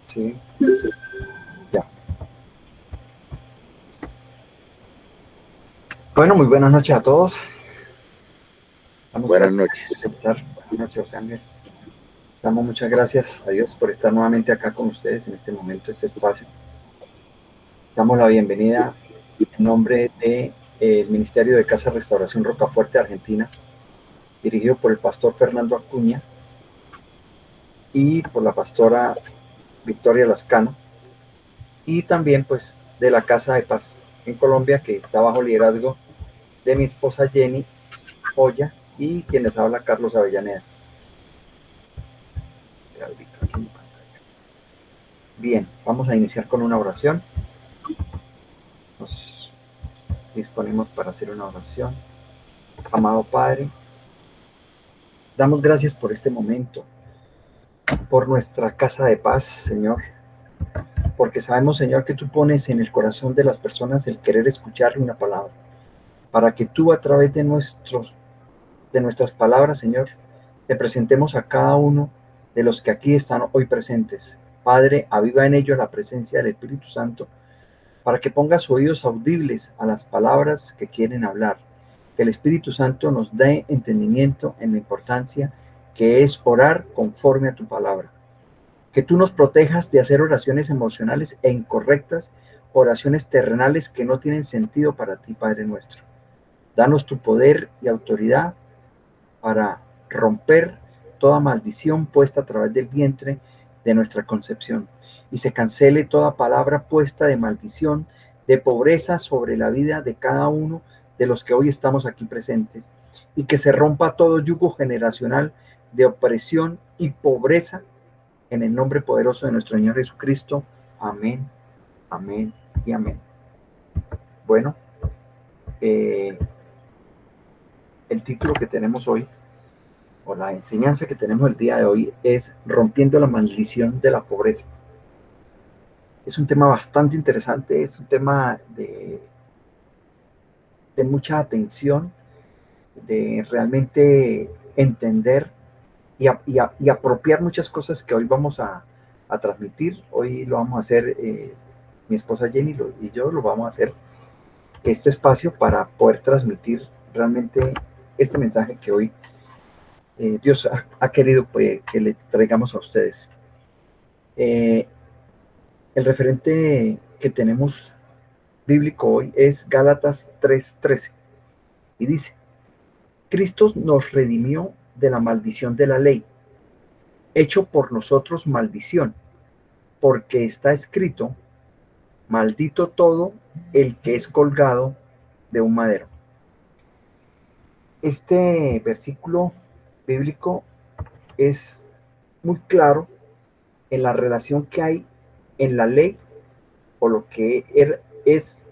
Sí, ya. Bueno, muy buenas noches a todos. Buenas noches. Buenas noches, José Ángel. Damos muchas gracias a Dios por estar nuevamente acá con ustedes en este momento, este espacio. Damos la bienvenida en nombre del Ministerio de Casa Restauración Rocafuerte, Argentina, dirigido por el pastor Fernando Acuña y por la pastora Victoria Lascano, y también pues de la Casa de Paz en Colombia, que está bajo liderazgo de mi esposa Jenny Oya y quienes habla Carlos Avellaneda. Bien, vamos a iniciar con una oración. Nos disponemos para hacer una oración. Amado Padre, damos gracias por este momento, por nuestra casa de paz, Señor, porque sabemos, Señor, que tú pones en el corazón de las personas el querer escuchar una palabra, para que tú a través de nuestras palabras, Señor, te presentemos a cada uno de los que aquí están hoy presentes. Padre, aviva en ellos la presencia del Espíritu Santo, para que pongas oídos audibles a las palabras que quieren hablar. Que el Espíritu Santo nos dé entendimiento en la importancia que es orar conforme a tu palabra. Que tú nos protejas de hacer oraciones emocionales e incorrectas, oraciones terrenales que no tienen sentido para ti, Padre nuestro. Danos tu poder y autoridad para romper toda maldición puesta a través del vientre de nuestra concepción, y se cancele toda palabra puesta de maldición, de pobreza sobre la vida de cada uno de los que hoy estamos aquí presentes, y que se rompa todo yugo generacional de opresión y pobreza en el nombre poderoso de nuestro Señor Jesucristo. Amén, amén y amén. Bueno, el título que tenemos hoy, o la enseñanza que tenemos el día de hoy, es rompiendo la maldición de la pobreza. Es un tema bastante interesante, es un tema de mucha atención, de realmente entender y apropiar muchas cosas que hoy vamos a transmitir. Hoy lo vamos a hacer, mi esposa Jenny y yo lo vamos a hacer, este espacio, para poder transmitir realmente este mensaje que hoy Dios ha querido pues, que le traigamos a ustedes. El referente que tenemos bíblico hoy es Gálatas 3:13 y dice: Cristo nos redimió de la maldición de la ley, hecho por nosotros maldición, porque está escrito: maldito todo el que es colgado de un madero. Este versículo bíblico es muy claro en la relación que hay en la ley, o lo que es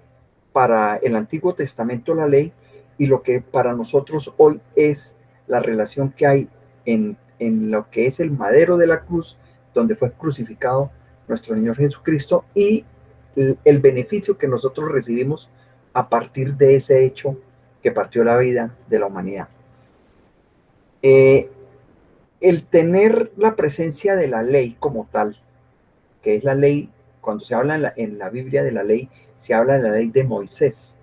para el Antiguo Testamento la ley, y lo que para nosotros hoy es la relación que hay en lo que es el madero de la cruz, donde fue crucificado nuestro Señor Jesucristo, y el beneficio que nosotros recibimos a partir de ese hecho que partió la vida de la humanidad. El tener la presencia de la ley como tal, que es la ley, cuando se habla en la Biblia de la ley, se habla de la ley de Moisés,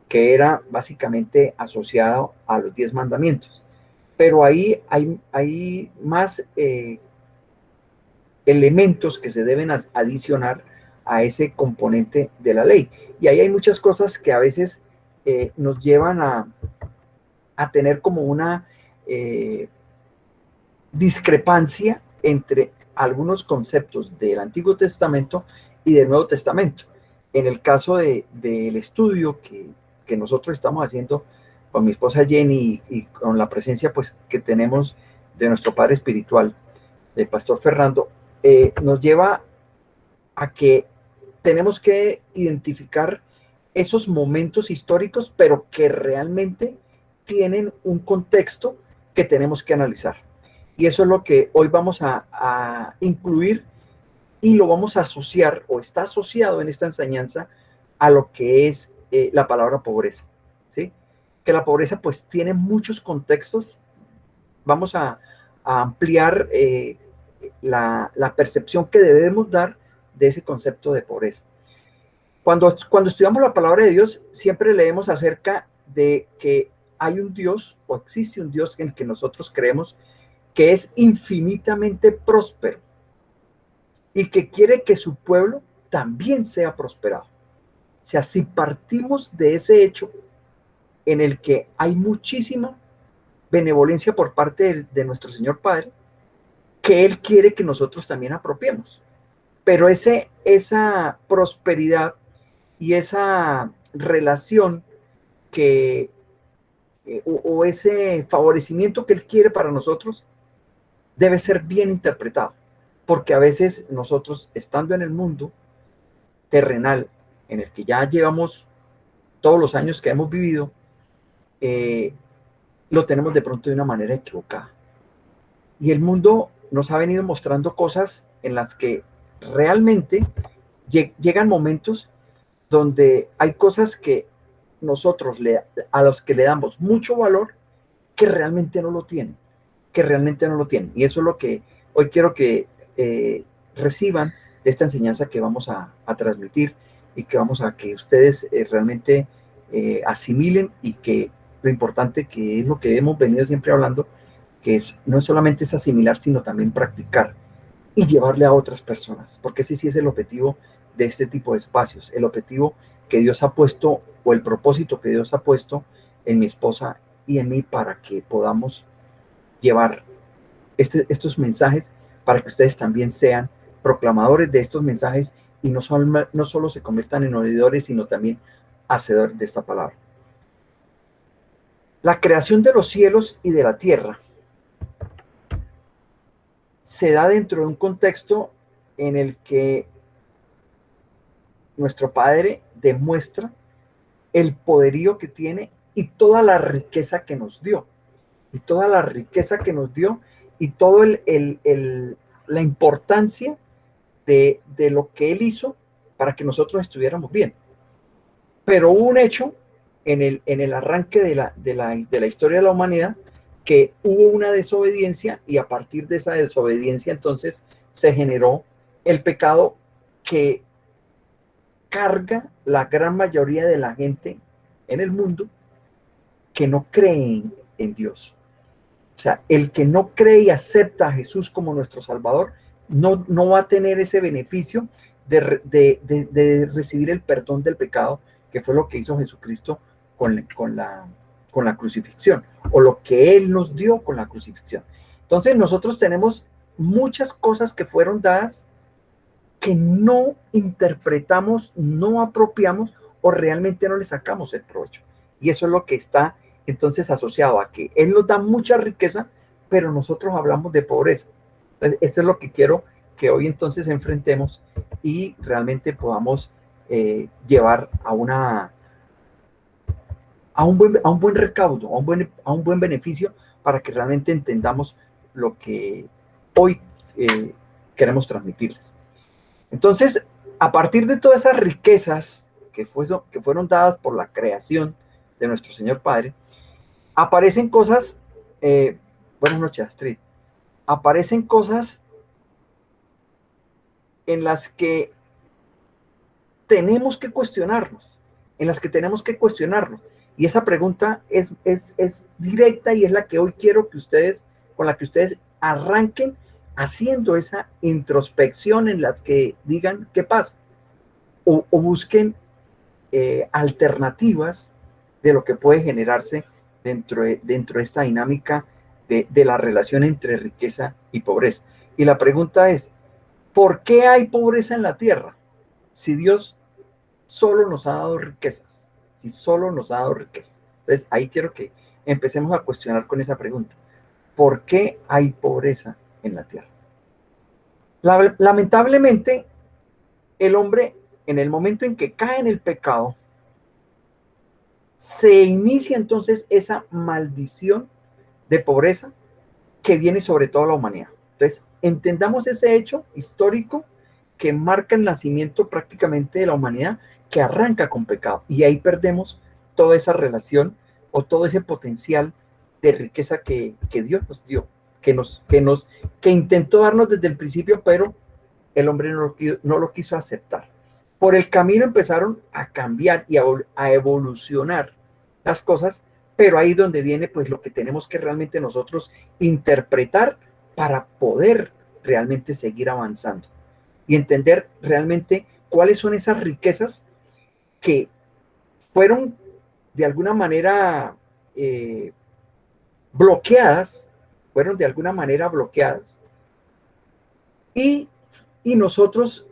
que era básicamente asociado a los 10 mandamientos. Pero ahí hay más elementos que se deben adicionar a ese componente de la ley. Y ahí hay muchas cosas que a veces nos llevan a tener como una discrepancia entre algunos conceptos del Antiguo Testamento y del Nuevo Testamento. En el caso del estudio que nosotros estamos haciendo con mi esposa Jenny y con la presencia pues, que tenemos de nuestro padre espiritual, del pastor Fernando, nos lleva a que tenemos que identificar esos momentos históricos, pero que realmente tienen un contexto que tenemos que analizar. Y eso es lo que hoy vamos a incluir, y lo vamos a asociar, o está asociado en esta enseñanza, a lo que es la palabra pobreza, ¿sí? Que la pobreza pues tiene muchos contextos. Vamos a ampliar la percepción que debemos dar de ese concepto de pobreza. Cuando estudiamos la palabra de Dios, siempre leemos acerca de que hay un Dios, o existe un Dios en el que nosotros creemos, que es infinitamente próspero y que quiere que su pueblo también sea prosperado. O sea, si partimos de ese hecho en el que hay muchísima benevolencia por parte de nuestro Señor Padre, que Él quiere que nosotros también apropiemos. Pero esa prosperidad y esa relación que, o ese favorecimiento que Él quiere para nosotros, debe ser bien interpretado. Porque a veces nosotros, estando en el mundo terrenal, en el que ya llevamos todos los años que hemos vivido, lo tenemos de pronto de una manera equivocada. Y el mundo nos ha venido mostrando cosas en las que realmente llegan momentos donde hay cosas que nosotros a los que le damos mucho valor que realmente no lo tienen, Y eso es lo que hoy quiero que reciban de esta enseñanza que vamos a transmitir y que vamos a que ustedes realmente asimilen, y que lo importante, que es lo que hemos venido siempre hablando, que no es solamente es asimilar, sino también practicar y llevarle a otras personas, porque ese sí es el objetivo de este tipo de espacios, el objetivo que Dios ha puesto, o el propósito que Dios ha puesto en mi esposa y en mí, para que podamos llevar estos mensajes, para que ustedes también sean proclamadores de estos mensajes y no solo se conviertan en oidores, sino también hacedores de esta palabra. La creación de los cielos y de la tierra se da dentro de un contexto en el que nuestro Padre demuestra el poderío que tiene y toda la riqueza que nos dio, y toda la importancia de lo que Él hizo para que nosotros estuviéramos bien. Pero hubo un hecho en el arranque de la historia de la humanidad, que hubo una desobediencia, y a partir de esa desobediencia entonces se generó el pecado que carga la gran mayoría de la gente en el mundo que no creen en Dios. O sea, el que no cree y acepta a Jesús como nuestro Salvador no va a tener ese beneficio de recibir el perdón del pecado, que fue lo que hizo Jesucristo con la crucifixión, o lo que Él nos dio con la crucifixión. Entonces nosotros tenemos muchas cosas que fueron dadas que no interpretamos, no apropiamos, o realmente no le sacamos el provecho. Y eso es lo que está entonces asociado a que Él nos da mucha riqueza, pero nosotros hablamos de pobreza. Entonces, eso es lo que quiero que hoy entonces enfrentemos y realmente podamos llevar a un buen recaudo, a un buen beneficio, para que realmente entendamos lo que hoy queremos transmitirles. Entonces, a partir de todas esas riquezas que fueron dadas por la creación de nuestro Señor Padre, aparecen cosas, buenas noches, Astrid, aparecen cosas en las que tenemos que cuestionarnos, y esa pregunta es directa, y es la que hoy quiero con la que ustedes arranquen haciendo esa introspección, en las que digan qué pasa, o busquen alternativas de lo que puede generarse dentro de esta dinámica de la relación entre riqueza y pobreza. Y la pregunta es, ¿por qué hay pobreza en la tierra si Dios solo nos ha dado riquezas? Entonces ahí quiero que empecemos a cuestionar con esa pregunta. ¿Por qué hay pobreza en la tierra? Lamentablemente, el hombre, en el momento en que cae en el pecado, se inicia entonces esa maldición de pobreza que viene sobre toda la humanidad. Entonces, entendamos ese hecho histórico que marca el nacimiento prácticamente de la humanidad, que arranca con pecado, y ahí perdemos toda esa relación o todo ese potencial de riqueza que Dios nos dio. que intentó darnos desde el principio, pero el hombre no lo quiso aceptar. Por el camino empezaron a cambiar y a evolucionar las cosas, pero ahí es donde viene pues lo que tenemos que realmente nosotros interpretar para poder realmente seguir avanzando y entender realmente cuáles son esas riquezas que fueron de alguna manera bloqueadas, fueron de alguna manera bloqueadas y nosotros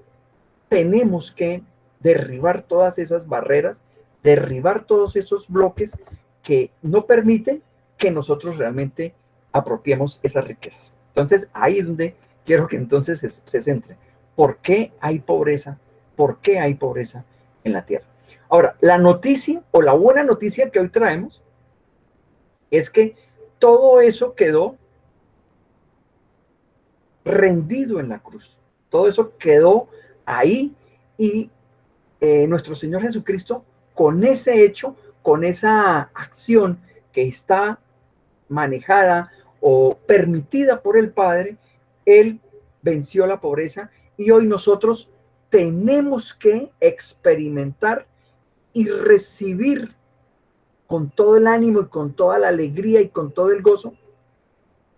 tenemos que derribar todas esas barreras, derribar todos esos bloques que no permiten que nosotros realmente apropiemos esas riquezas. Entonces, ahí es donde quiero que entonces se centre. ¿Por qué hay pobreza? ¿Por qué hay pobreza en la tierra? Ahora, la noticia o la buena noticia que hoy traemos es que todo eso quedó rendido en la cruz. Todo eso quedó ahí y nuestro Señor Jesucristo, con ese hecho, con esa acción que está manejada o permitida por el Padre, Él venció la pobreza y hoy nosotros tenemos que experimentar y recibir con todo el ánimo y con toda la alegría y con todo el gozo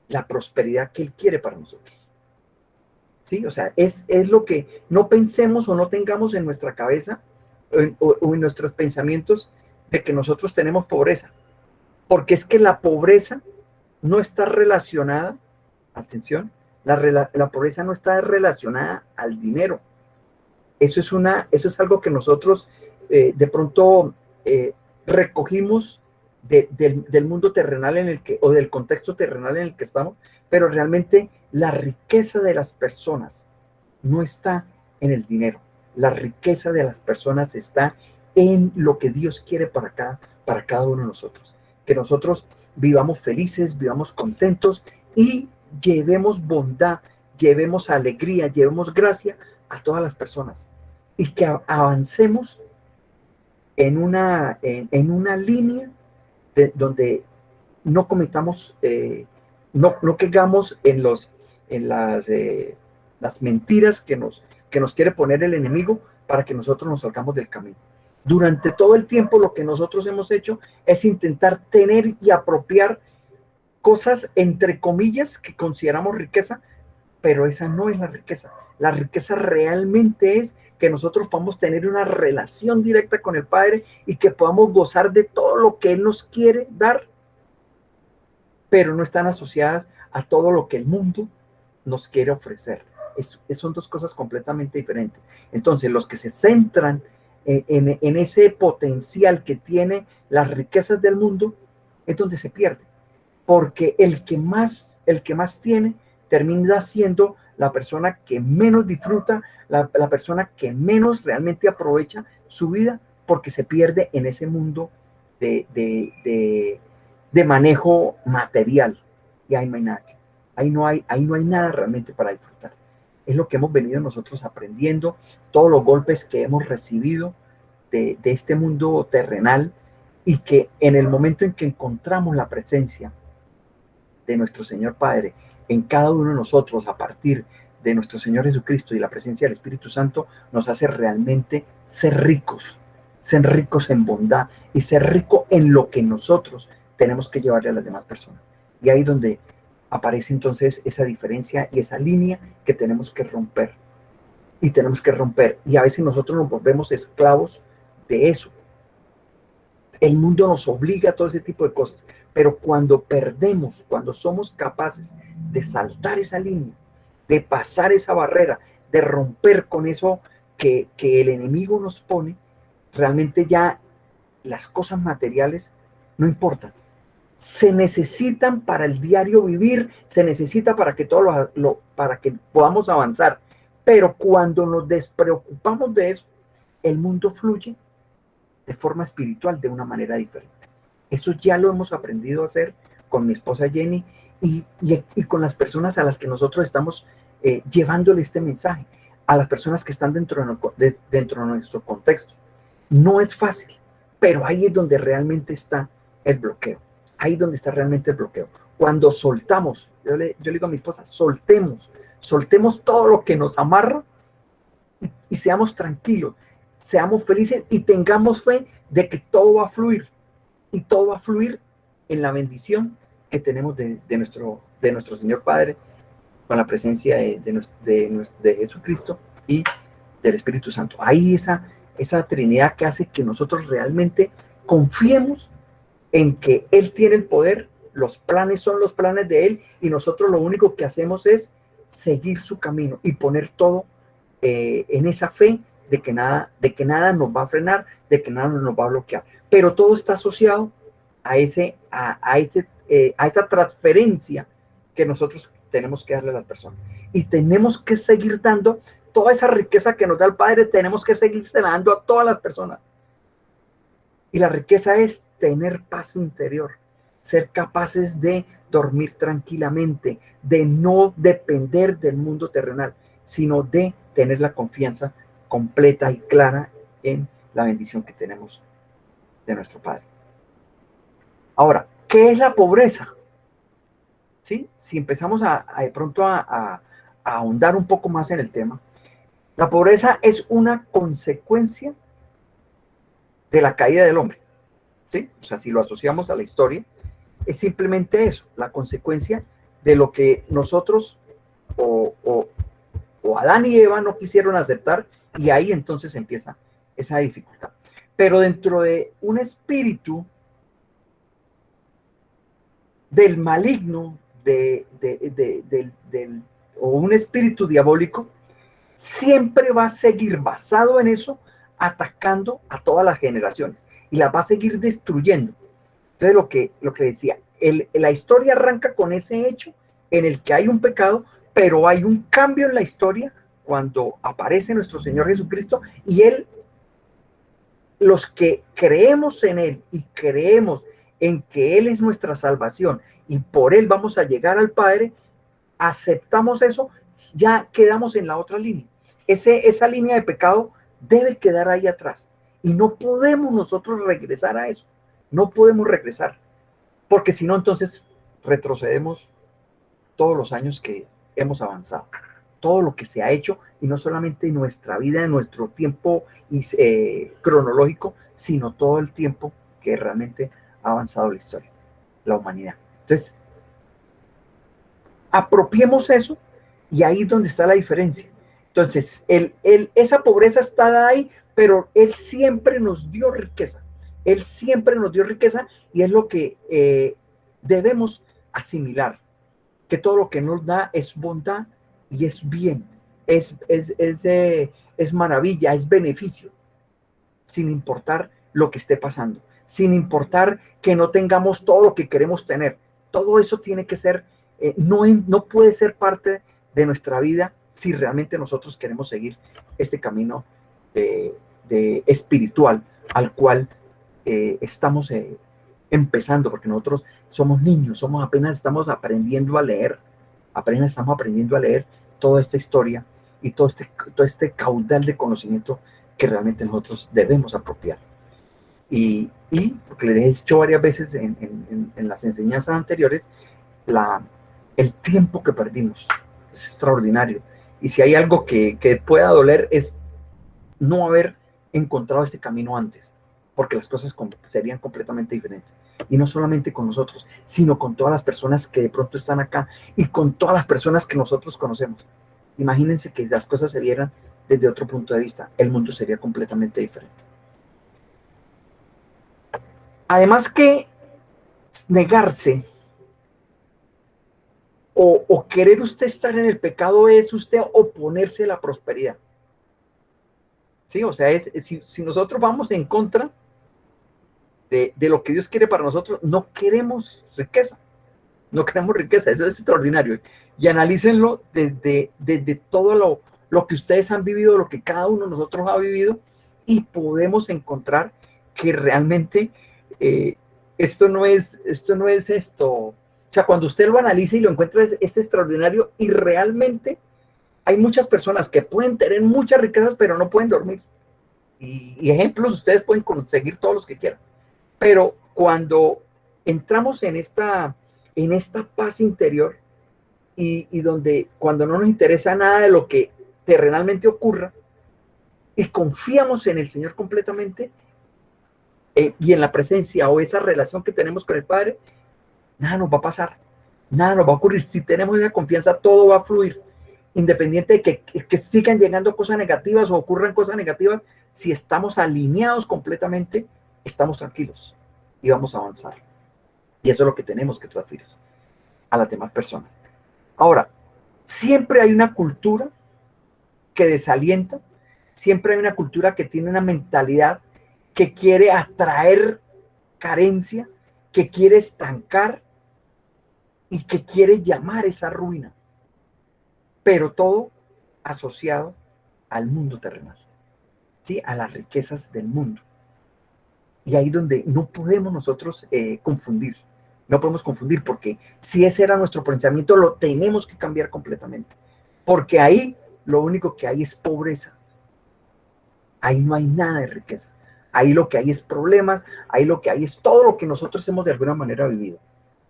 la prosperidad que Él quiere para nosotros. ¿Sí? O sea, es lo que no pensemos o no tengamos en nuestra cabeza o en nuestros pensamientos de que nosotros tenemos pobreza. Porque es que la pobreza no está relacionada, atención, la pobreza no está relacionada al dinero. Eso es algo que nosotros de pronto recogimos del mundo terrenal en el que, o del contexto terrenal en el que estamos, pero realmente la riqueza de las personas no está en el dinero. La riqueza de las personas está en lo que Dios quiere para cada uno de nosotros. Que nosotros vivamos felices, vivamos contentos y llevemos bondad, llevemos alegría, llevemos gracia a todas las personas. Y que avancemos en una línea donde no cometamos, no caigamos en las mentiras que nos quiere poner el enemigo para que nosotros nos salgamos del camino. Durante todo el tiempo lo que nosotros hemos hecho es intentar tener y apropiar cosas entre comillas que consideramos riqueza, pero esa no es la riqueza. La riqueza realmente es que nosotros podamos tener una relación directa con el Padre y que podamos gozar de todo lo que Él nos quiere dar, pero no están asociadas a todo lo que el mundo nos quiere ofrecer. Son dos cosas completamente diferentes. Entonces, los que se centran en ese potencial que tiene las riquezas del mundo, es donde se pierde. Porque el que más tiene termina siendo la persona que menos disfruta, la persona que menos realmente aprovecha su vida, porque se pierde en ese mundo de manejo material. Y ahí no hay nada. Ahí no hay nada realmente para disfrutar. Es lo que hemos venido nosotros aprendiendo, todos los golpes que hemos recibido de este mundo terrenal, y que en el momento en que encontramos la presencia de nuestro Señor Padre en cada uno de nosotros, a partir de nuestro Señor Jesucristo y la presencia del Espíritu Santo, nos hace realmente ser ricos en bondad y ser ricos en lo que nosotros tenemos que llevarle a las demás personas. Y ahí es donde aparece entonces esa diferencia y esa línea que tenemos que romper. Y a veces nosotros nos volvemos esclavos de eso. El mundo nos obliga a todo ese tipo de cosas. Pero cuando perdemos, cuando somos capaces de saltar esa línea, de pasar esa barrera, de romper con eso que el enemigo nos pone, realmente ya las cosas materiales no importan. Se necesitan para el diario vivir, se necesita para que para que podamos avanzar. Pero cuando nos despreocupamos de eso, el mundo fluye de forma espiritual de una manera diferente. Eso ya lo hemos aprendido a hacer con mi esposa Jenny y con las personas a las que nosotros estamos llevándole este mensaje, a las personas que están dentro de nuestro contexto. No es fácil, pero ahí es donde realmente está el bloqueo. Ahí es donde está realmente el bloqueo. cuando soltamos, yo le digo a mi esposa, soltemos todo lo que nos amarra y seamos tranquilos, seamos felices y tengamos fe de que todo va a fluir y todo va a fluir en la bendición que tenemos de nuestro Señor Padre, con la presencia de Jesucristo y del Espíritu Santo. Ahí esa Trinidad que hace que nosotros realmente confiemos en que Él tiene el poder, los planes son los planes de Él y nosotros lo único que hacemos es seguir su camino y poner todo en esa fe de que nada nos va a frenar, de que nada nos va a bloquear. Pero todo está asociado a esa transferencia que nosotros tenemos que darle a las personas. Y tenemos que seguir dando toda esa riqueza que nos da el Padre, tenemos que seguir dando a todas las personas. Y la riqueza es tener paz interior, ser capaces de dormir tranquilamente, de no depender del mundo terrenal, sino de tener la confianza completa y clara en la bendición que tenemos de nuestro Padre. Ahora, ¿qué es la pobreza? ¿Sí? Si empezamos de pronto a ahondar un poco más en el tema, la pobreza es una consecuencia de la caída del hombre. ¿Sí? O sea, si lo asociamos a la historia, es simplemente eso, la consecuencia de lo que nosotros o Adán y Eva no quisieron aceptar, y ahí entonces empieza esa dificultad. Pero dentro de un espíritu del maligno, o un espíritu diabólico, siempre va a seguir basado en eso, atacando a todas las generaciones y las va a seguir destruyendo. Entonces lo que decía, la historia arranca con ese hecho en el que hay un pecado, pero hay un cambio en la historia cuando aparece nuestro Señor Jesucristo y los que creemos en Él y creemos en que Él es nuestra salvación y por Él vamos a llegar al Padre, aceptamos eso, ya quedamos en la otra línea. Esa línea de pecado debe quedar ahí atrás y no podemos nosotros regresar a eso, no podemos regresar, porque si no entonces retrocedemos todos los años que hemos avanzado, todo lo que se ha hecho, y no solamente en nuestra vida, en nuestro tiempo cronológico, sino todo el tiempo que realmente ha avanzado la historia, la humanidad. Entonces, apropiemos eso y ahí es donde está la diferencia. Entonces, esa pobreza está ahí, pero Él siempre nos dio riqueza. Él siempre nos dio riqueza y es lo que debemos asimilar, que todo lo que nos da es bondad y es bien, es maravilla, es beneficio, sin importar lo que esté pasando, sin importar que no tengamos todo lo que queremos tener. Todo eso tiene que ser, no puede ser parte de nuestra vida si realmente nosotros queremos seguir este camino de espiritual al cual estamos empezando, porque nosotros somos niños, apenas estamos aprendiendo a leer, toda esta historia y todo este caudal de conocimiento que realmente nosotros debemos apropiar. Y porque les he dicho varias veces en las enseñanzas anteriores, el tiempo que perdimos es extraordinario. Y si hay algo que pueda doler es no haber encontrado este camino antes, porque las cosas serían completamente diferentes. Y no solamente con nosotros, sino con todas las personas que de pronto están acá y con todas las personas que nosotros conocemos. Imagínense que las cosas se vieran desde otro punto de vista, el mundo sería completamente diferente. Además que negarse o querer usted estar en el pecado es usted oponerse a la prosperidad. Sí, o sea, si nosotros vamos en contra de lo que Dios quiere para nosotros, no queremos riqueza, eso es extraordinario. Y analícenlo desde todo lo que ustedes han vivido, lo que cada uno de nosotros ha vivido, y podemos encontrar que realmente esto no es esto. O sea, cuando usted lo analiza y lo encuentra, es extraordinario, y realmente hay muchas personas que pueden tener muchas riquezas, pero no pueden dormir. Y ejemplos, ustedes pueden conseguir todos los que quieran. Pero cuando entramos en esta en esta paz interior y donde cuando no nos interesa nada de lo que terrenalmente ocurra y confiamos en el Señor completamente y en la presencia o esa relación que tenemos con el Padre, nada nos va a pasar, nada nos va a ocurrir. Si tenemos esa confianza, todo va a fluir, independiente de que sigan llegando cosas negativas o ocurran cosas negativas. Si estamos alineados completamente, estamos tranquilos y vamos a avanzar. Y eso es lo que tenemos que transferir a las demás personas. Ahora, siempre hay una cultura que desalienta, siempre hay una cultura que tiene una mentalidad que quiere atraer carencia, que quiere estancar y que quiere llamar esa ruina, pero todo asociado al mundo terrenal, ¿sí? A las riquezas del mundo. Y ahí donde no podemos nosotros confundir, no podemos confundir, porque si ese era nuestro pensamiento, lo tenemos que cambiar completamente, porque ahí lo único que hay es pobreza, ahí no hay nada de riqueza, ahí lo que hay es problemas, ahí lo que hay es todo lo que nosotros hemos de alguna manera vivido.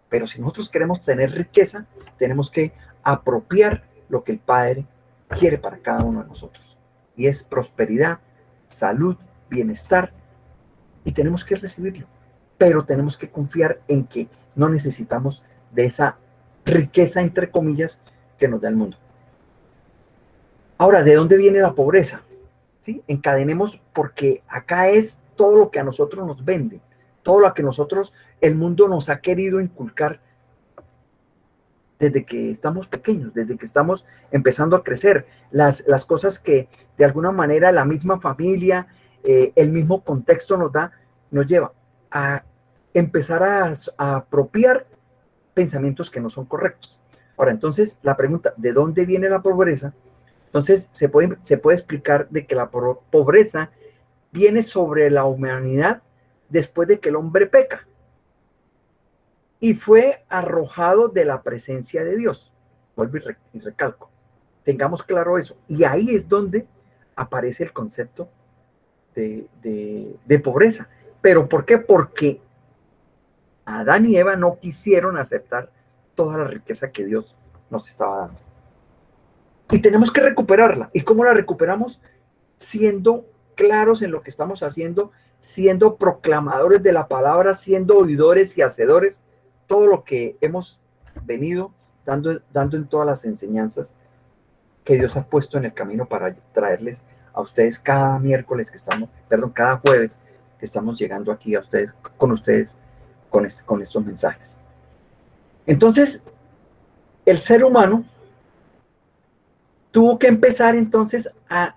Pero si nosotros queremos tener riqueza, tenemos que apropiar lo que el Padre quiere para cada uno de nosotros. Y es prosperidad, salud, bienestar, y tenemos que recibirlo. Pero tenemos que confiar en que no necesitamos de esa riqueza, entre comillas, que nos da el mundo. Ahora, ¿de dónde viene la pobreza? ¿Sí? Encadenemos, porque acá es todo lo que a nosotros nos vende, todo lo que nosotros, el mundo nos ha querido inculcar desde que estamos pequeños, desde que estamos empezando a crecer, las cosas que de alguna manera la misma familia, el mismo contexto nos lleva a empezar a apropiar pensamientos que no son correctos. Ahora, entonces, la pregunta, ¿de dónde viene la pobreza? Entonces, se puede explicar de que la pobreza viene sobre la humanidad después de que el hombre peca y fue arrojado de la presencia de Dios. Vuelvo y recalco. Tengamos claro eso. Y ahí es donde aparece el concepto de pobreza. ¿Pero por qué? Porque Adán y Eva no quisieron aceptar toda la riqueza que Dios nos estaba dando. Y tenemos que recuperarla. ¿Y cómo la recuperamos? Siendo claros en lo que estamos haciendo, siendo proclamadores de la palabra, siendo oidores y hacedores, todo lo que hemos venido dando en todas las enseñanzas que Dios ha puesto en el camino para traerles a ustedes cada miércoles que estamos, cada jueves que estamos llegando aquí a ustedes, con estos mensajes. Entonces, el ser humano tuvo que empezar entonces a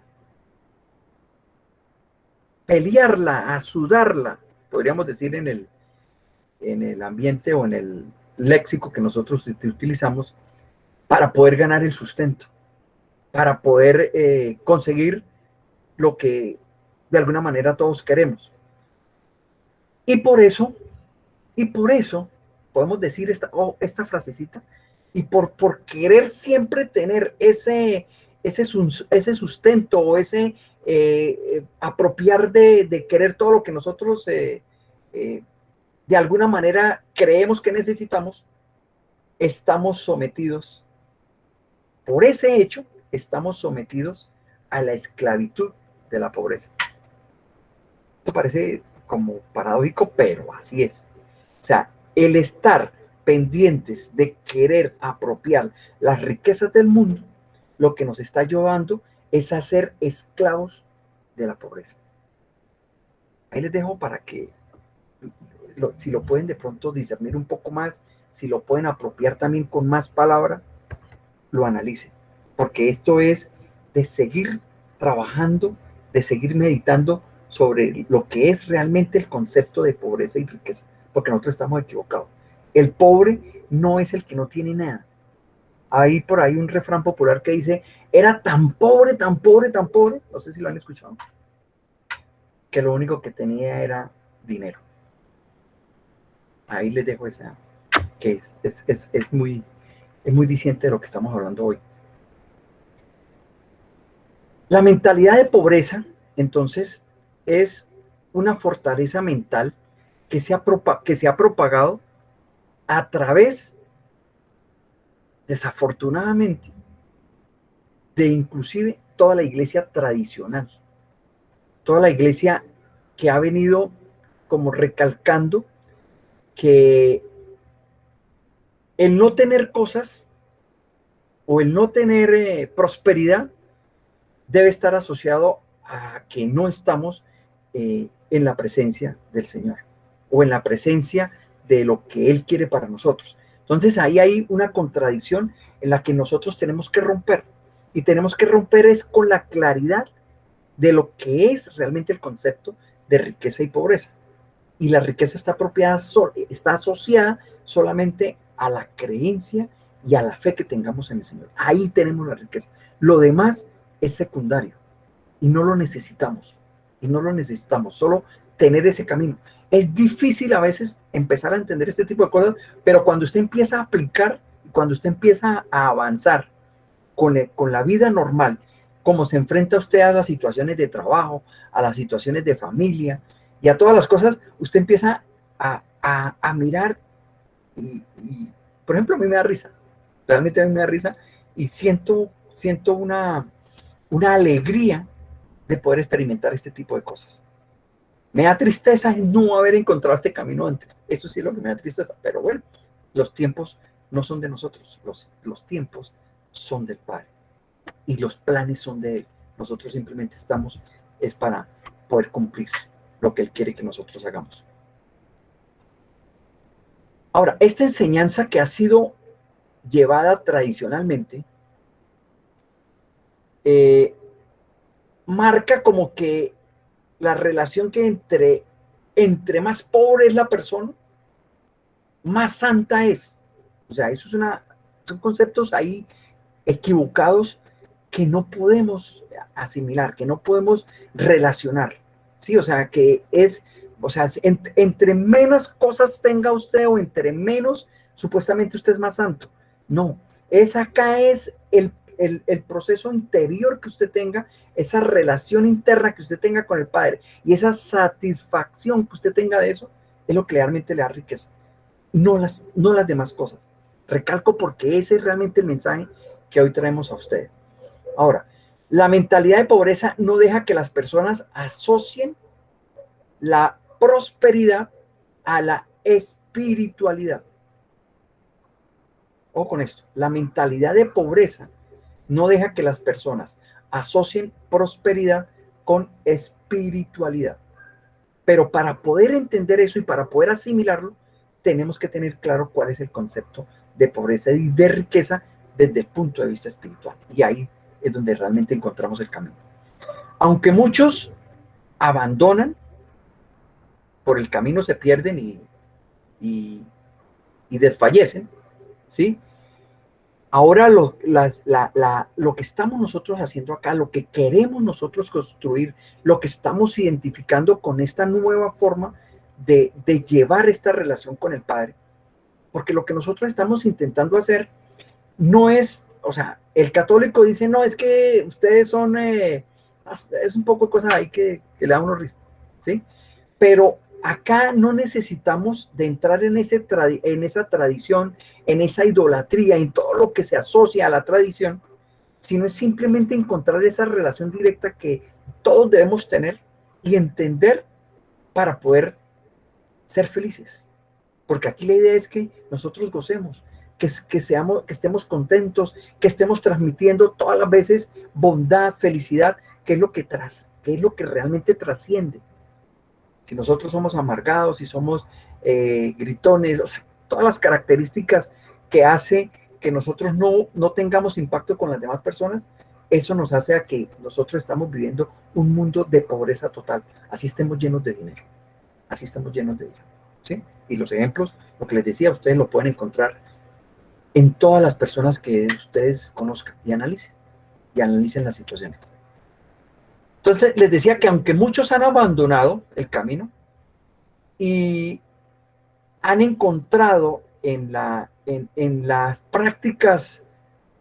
pelearla, a sudarla, podríamos decir en el ambiente o en el léxico que nosotros utilizamos, para poder ganar el sustento, para poder conseguir lo que de alguna manera todos queremos. Y por eso podemos decir esta frasecita, y por querer siempre tener ese sustento o ese apropiar de querer todo lo que nosotros de alguna manera creemos que necesitamos, estamos sometidos, por ese hecho, estamos sometidos a la esclavitud de la pobreza. Esto parece como paradójico, pero así es. O sea, el estar pendientes de querer apropiar las riquezas del mundo, lo que nos está llevando es a ser esclavos de la pobreza. Ahí les dejo para que, si lo pueden de pronto discernir un poco más, si lo pueden apropiar también con más palabra, lo analicen. Porque esto es de seguir trabajando, de seguir meditando sobre lo que es realmente el concepto de pobreza y riqueza, porque nosotros estamos equivocados. El pobre no es el que no tiene nada. Hay por ahí un refrán popular que dice, era tan pobre, tan pobre, tan pobre, no sé si lo han escuchado, que lo único que tenía era dinero. Ahí les dejo esa, que es muy diciente de lo que estamos hablando hoy. La mentalidad de pobreza, entonces, es una fortaleza mental que se ha propagado a través desafortunadamente, de inclusive toda la iglesia tradicional, toda la iglesia que ha venido como recalcando que el no tener cosas o el no tener prosperidad debe estar asociado a que no estamos en la presencia del Señor o en la presencia de lo que Él quiere para nosotros. Entonces ahí hay una contradicción en la que nosotros tenemos que romper, y tenemos que romper es con la claridad de lo que es realmente el concepto de riqueza y pobreza. Y la riqueza está asociada solamente a la creencia y a la fe que tengamos en el Señor. Ahí tenemos la riqueza. Lo demás es secundario y no lo necesitamos. Y no lo necesitamos, solo tener ese camino. Es difícil a veces empezar a entender este tipo de cosas, pero cuando usted empieza a aplicar, cuando usted empieza a avanzar con la vida normal, como se enfrenta usted a las situaciones de trabajo, a las situaciones de familia y a todas las cosas, usted empieza a mirar y, por ejemplo, a mí me da risa, realmente a mí me da risa y siento una alegría de poder experimentar este tipo de cosas. Me da tristeza no haber encontrado este camino antes, eso sí es lo que me da tristeza, pero bueno, los tiempos no son de nosotros, los tiempos son del Padre y los planes son de Él. Nosotros simplemente estamos, es para poder cumplir lo que Él quiere que nosotros hagamos. Ahora, esta enseñanza que ha sido llevada tradicionalmente, marca como que la relación que entre más pobre es la persona, más santa es. O sea, eso son conceptos ahí equivocados que no podemos asimilar, que no podemos relacionar, ¿sí? O sea, entre menos cosas tenga usted o entre menos, supuestamente usted es más santo. No, acá es el proceso interior que usted tenga, esa relación interna que usted tenga con el Padre y esa satisfacción que usted tenga de eso, es lo que realmente le da riqueza, no las demás cosas. Recalco porque ese es realmente el mensaje que hoy traemos a ustedes. Ahora, la mentalidad de pobreza no deja que las personas asocien la prosperidad a la espiritualidad. Ojo con esto, la mentalidad de pobreza no deja que las personas asocien prosperidad con espiritualidad. Pero para poder entender eso y para poder asimilarlo, tenemos que tener claro cuál es el concepto de pobreza y de riqueza desde el punto de vista espiritual. Y ahí es donde realmente encontramos el camino. Aunque muchos abandonan, por el camino se pierden y desfallecen, ¿sí? Ahora lo que estamos nosotros haciendo acá, lo que queremos nosotros construir, lo que estamos identificando con esta nueva forma de llevar esta relación con el Padre, porque lo que nosotros estamos intentando hacer no es, o sea, el católico dice, no, es que ustedes son, es un poco de cosas ahí que le da uno risa, ¿sí? Pero acá no necesitamos de entrar en esa tradición, en esa idolatría, en todo lo que se asocia a la tradición, sino es simplemente encontrar esa relación directa que todos debemos tener y entender para poder ser felices. Porque aquí la idea es que nosotros gocemos, que estemos contentos, que estemos transmitiendo todas las veces bondad, felicidad, que es lo que realmente trasciende. Si nosotros somos amargados, si somos gritones, o sea, todas las características que hace que nosotros no tengamos impacto con las demás personas, eso nos hace a que nosotros estamos viviendo un mundo de pobreza total. Así estemos llenos de dinero. Así estamos llenos de dinero. ¿Sí? Y los ejemplos, lo que les decía, ustedes lo pueden encontrar en todas las personas que ustedes conozcan y analicen las situaciones. Entonces, les decía que aunque muchos han abandonado el camino y han encontrado en las prácticas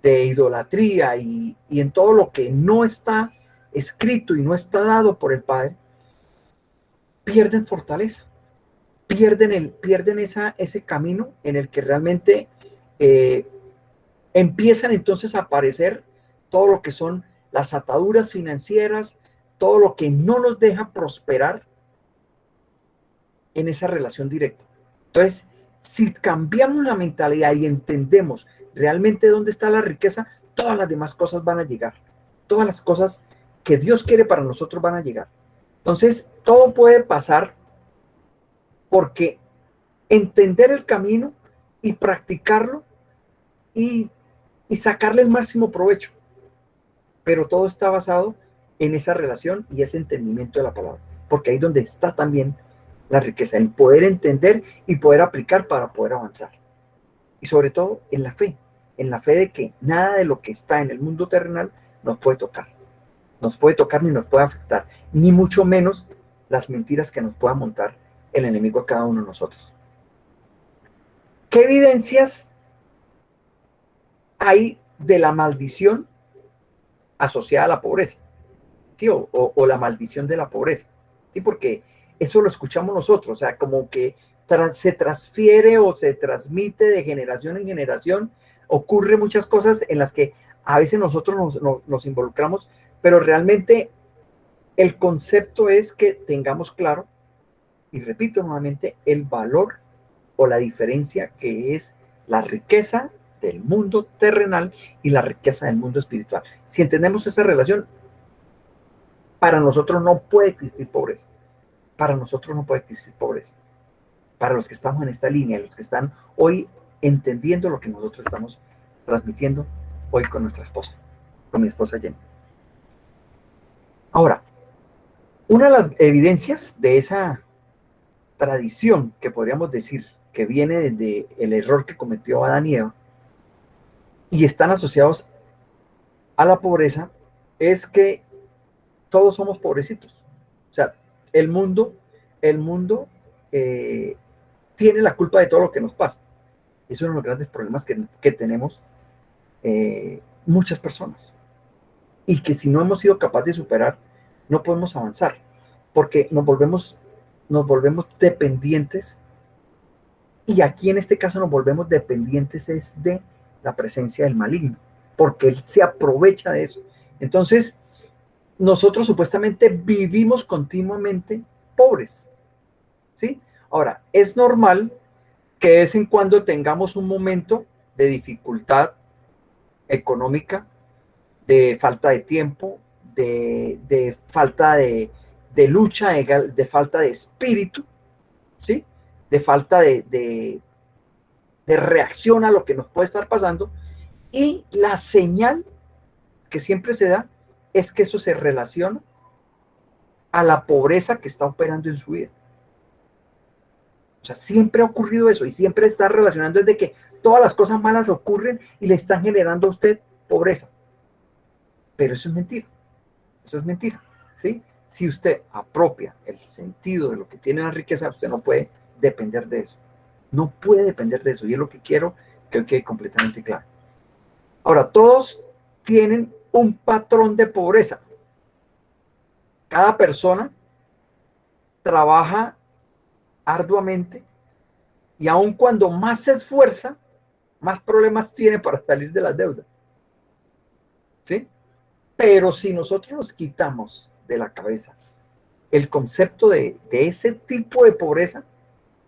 de idolatría y en todo lo que no está escrito y no está dado por el Padre, pierden fortaleza, pierden ese camino en el que realmente empiezan entonces a aparecer todo lo que son las ataduras financieras, todo lo que no nos deja prosperar en esa relación directa. Entonces, si cambiamos la mentalidad y entendemos realmente dónde está la riqueza, todas las demás cosas van a llegar. Todas las cosas que Dios quiere para nosotros van a llegar. Entonces, todo puede pasar porque entender el camino y practicarlo y, y sacarle el máximo provecho. Pero todo está basado en esa relación y ese entendimiento de la palabra, porque ahí es donde está también la riqueza, en poder entender y poder aplicar para poder avanzar. Y sobre todo en la fe de que nada de lo que está en el mundo terrenal nos puede tocar ni nos puede afectar, ni mucho menos las mentiras que nos pueda montar el enemigo a cada uno de nosotros. ¿Qué evidencias hay de la maldición asociada a la pobreza? ¿Sí? O la maldición de la pobreza, ¿sí? Porque eso lo escuchamos nosotros, o sea, como que se transfiere o se transmite de generación en generación, ocurre muchas cosas en las que a veces nosotros nos involucramos, pero realmente el concepto es que tengamos claro, y repito nuevamente, el valor o la diferencia que es la riqueza del mundo terrenal y la riqueza del mundo espiritual. Si entendemos esa relación, para nosotros no puede existir pobreza. Para nosotros no puede existir pobreza. Para los que estamos en esta línea, los que están hoy entendiendo lo que nosotros estamos transmitiendo hoy con nuestra esposa, con mi esposa Jenny. Ahora, una de las evidencias de esa tradición que podríamos decir que viene desde el error que cometió Adán y Eva y están asociados a la pobreza es que todos somos pobrecitos. O sea, el mundo eh, tiene la culpa de todo lo que nos pasa. Es uno de los grandes problemas que tenemos muchas personas. Y que si no hemos sido capaces de superar, no podemos avanzar. Porque nos volvemos dependientes. Y aquí en este caso nos volvemos dependientes es de la presencia del maligno. Porque él se aprovecha de eso. Entonces, nosotros supuestamente vivimos continuamente pobres, ¿sí? Ahora, es normal que de vez en cuando tengamos un momento de dificultad económica, de falta de tiempo, de falta de lucha, de falta de espíritu, ¿sí? De falta de reacción a lo que nos puede estar pasando. Y la señal que siempre se da es que eso se relaciona a la pobreza que está operando en su vida. O sea, siempre ha ocurrido eso y siempre está relacionando desde que todas las cosas malas ocurren y le están generando a usted pobreza. Pero eso es mentira. Eso es mentira, ¿sí? Si usted apropia el sentido de lo que tiene la riqueza, usted no puede depender de eso. No puede depender de eso. Y es lo que quiero que quede completamente claro. Ahora, todos tienen un patrón de pobreza. Cada persona trabaja arduamente y aun cuando más se esfuerza, más problemas tiene para salir de las deudas. ¿Sí? Pero si nosotros nos quitamos de la cabeza el concepto de ese tipo de pobreza,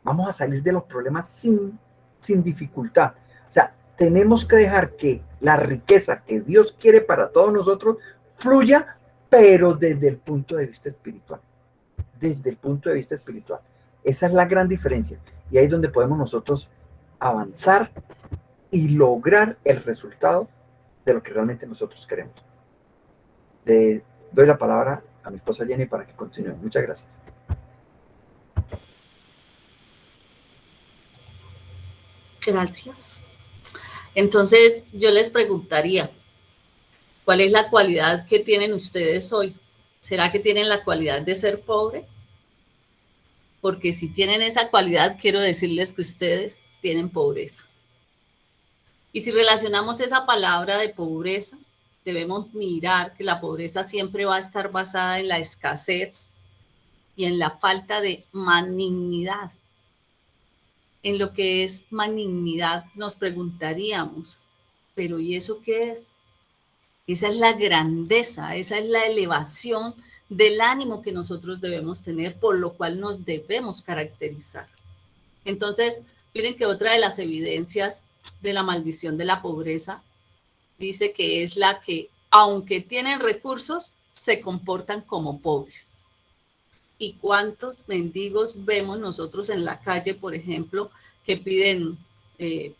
vamos a salir de los problemas sin dificultad. O sea, tenemos que dejar que la riqueza que Dios quiere para todos nosotros fluya, pero desde el punto de vista espiritual. Desde el punto de vista espiritual. Esa es la gran diferencia. Y ahí es donde podemos nosotros avanzar y lograr el resultado de lo que realmente nosotros queremos. Le doy la palabra a mi esposa Jenny para que continúe. Muchas gracias. Gracias. Entonces, yo les preguntaría, ¿cuál es la cualidad que tienen ustedes hoy? ¿Será que tienen la cualidad de ser pobre? Porque si tienen esa cualidad, quiero decirles que ustedes tienen pobreza. Y si relacionamos esa palabra de pobreza, debemos mirar que la pobreza siempre va a estar basada en la escasez y en la falta de malignidad. En lo que es malignidad, nos preguntaríamos, Pero ¿y eso qué es? Esa es la grandeza, esa es la elevación del ánimo que nosotros debemos tener, por lo cual nos debemos caracterizar. Entonces, miren que otra de las evidencias de la maldición de la pobreza dice que es la que, aunque tienen recursos, se comportan como pobres. ¿Y cuántos mendigos vemos nosotros en la calle, por ejemplo, que piden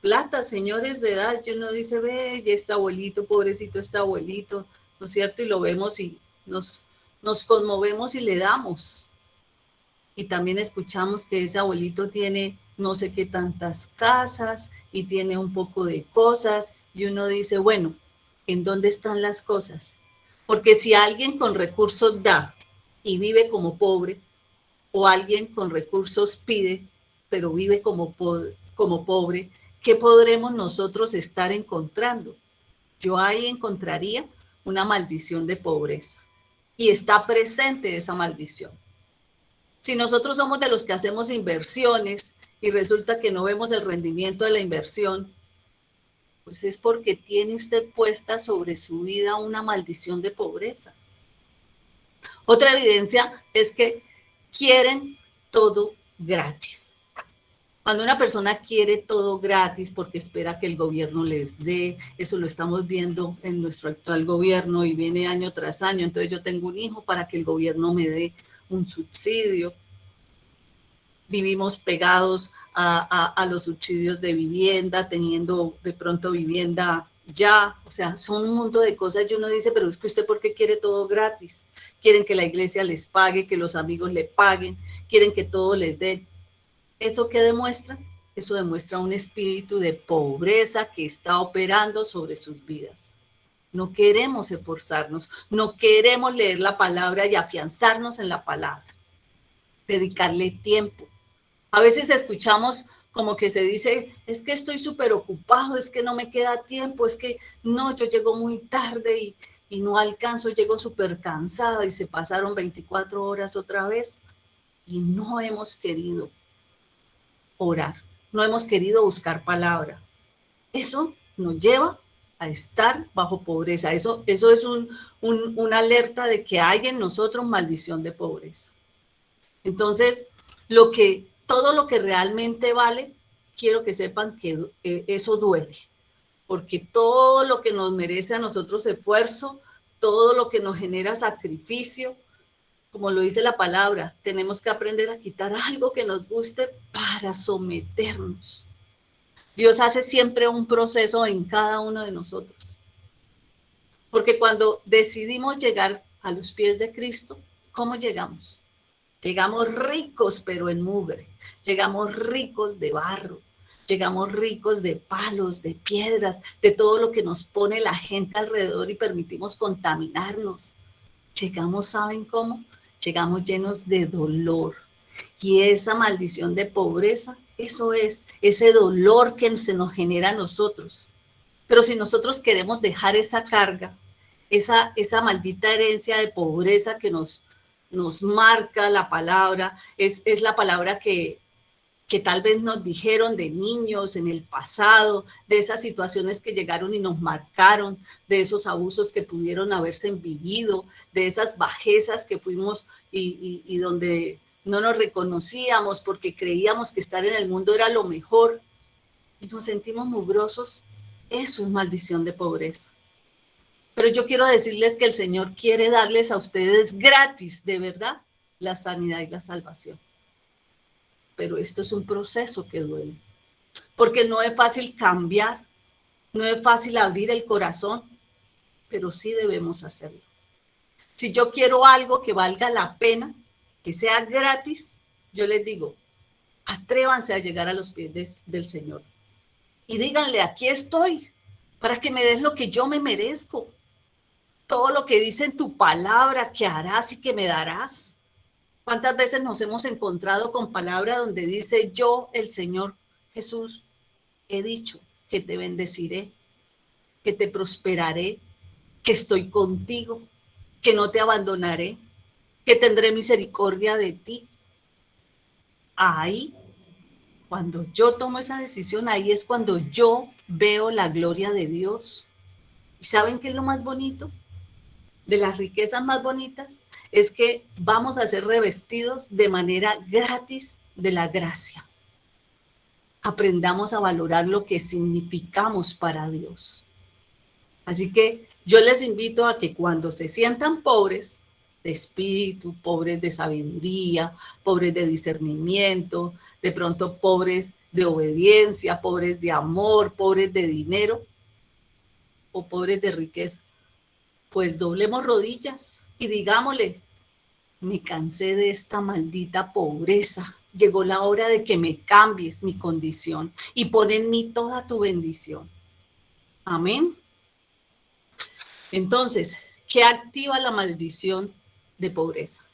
plata, señores de edad? Y uno dice, ve, ya este abuelito, pobrecito este abuelito, ¿no es cierto? Y lo vemos y nos conmovemos y le damos. Y también escuchamos que ese abuelito tiene no sé qué tantas casas y tiene un poco de cosas. Y uno dice, bueno, ¿en dónde están las cosas? Porque si alguien con recursos da y vive como pobre, o alguien con recursos pide, pero vive como pobre, ¿qué podremos nosotros estar encontrando? Yo ahí encontraría una maldición de pobreza. Y está presente esa maldición. Si nosotros somos de los que hacemos inversiones y resulta que no vemos el rendimiento de la inversión, pues es porque tiene usted puesta sobre su vida una maldición de pobreza. Otra evidencia es que quieren todo gratis. Cuando una persona quiere todo gratis porque espera que el gobierno les dé, eso lo estamos viendo en nuestro actual gobierno y viene año tras año, entonces yo tengo un hijo para que el gobierno me dé un subsidio. Vivimos pegados a los subsidios de vivienda, teniendo de pronto vivienda ya, o sea, son un mundo de cosas y uno dice, pero es que usted ¿por qué quiere todo gratis? Quieren que la iglesia les pague, que los amigos le paguen, quieren que todo les den. ¿Eso qué demuestra? Eso demuestra un espíritu de pobreza que está operando sobre sus vidas. No queremos esforzarnos, no queremos leer la palabra y afianzarnos en la palabra, dedicarle tiempo. A veces escuchamos como que se dice, es que estoy súper ocupado, es que no me queda tiempo, es que no, yo llego muy tarde y no alcanzo, llego súper cansada y se pasaron 24 horas otra vez y no hemos querido orar, no hemos querido buscar palabra. Eso nos lleva a estar bajo pobreza. Eso es una alerta de que hay en nosotros maldición de pobreza. Entonces, todo lo que realmente vale, quiero que sepan que eso duele, porque todo lo que nos merece a nosotros esfuerzo, todo lo que nos genera sacrificio, como lo dice la palabra, tenemos que aprender a quitar algo que nos guste para someternos. Dios hace siempre un proceso en cada uno de nosotros. Porque cuando decidimos llegar a los pies de Cristo, ¿cómo llegamos? Llegamos ricos, pero en mugre. Llegamos ricos de barro. Llegamos ricos de palos, de piedras, de todo lo que nos pone la gente alrededor y permitimos contaminarnos. Llegamos, ¿saben cómo? Llegamos llenos de dolor. Y esa maldición de pobreza, eso es, ese dolor que se nos genera a nosotros. Pero si nosotros queremos dejar esa carga, esa maldita herencia de pobreza que nos marca la palabra, es la palabra que tal vez nos dijeron de niños en el pasado, de esas situaciones que llegaron y nos marcaron, de esos abusos que pudieron haberse vivido, de esas bajezas que fuimos y donde no nos reconocíamos porque creíamos que estar en el mundo era lo mejor y nos sentimos mugrosos. Eso es maldición de pobreza. Pero yo quiero decirles que el Señor quiere darles a ustedes gratis, de verdad, la sanidad y la salvación. Pero esto es un proceso que duele, porque no es fácil cambiar, no es fácil abrir el corazón, pero sí debemos hacerlo. Si yo quiero algo que valga la pena, que sea gratis, yo les digo, atrévanse a llegar a los pies del Señor y díganle, aquí estoy, para que me des lo que yo me merezco. Todo lo que dice en tu palabra que harás y que me darás. ¿Cuántas veces nos hemos encontrado con palabra donde dice yo, el Señor Jesús, he dicho que te bendeciré, que te prosperaré, que estoy contigo, que no te abandonaré, que tendré misericordia de ti? Ahí Cuando yo tomo esa decisión, ahí es cuando yo veo la gloria de Dios. ¿Y saben qué es lo más bonito? De las riquezas más bonitas, es que vamos a ser revestidos de manera gratis de la gracia. Aprendamos a valorar lo que significamos para Dios. Así que yo les invito a que cuando se sientan pobres de espíritu, pobres de sabiduría, pobres de discernimiento, de pronto pobres de obediencia, pobres de amor, pobres de dinero o pobres de riqueza, pues doblemos rodillas y digámosle: me cansé de esta maldita pobreza. Llegó la hora de que me cambies mi condición y pon en mí toda tu bendición. Amén. Entonces, ¿qué activa la maldición de pobreza?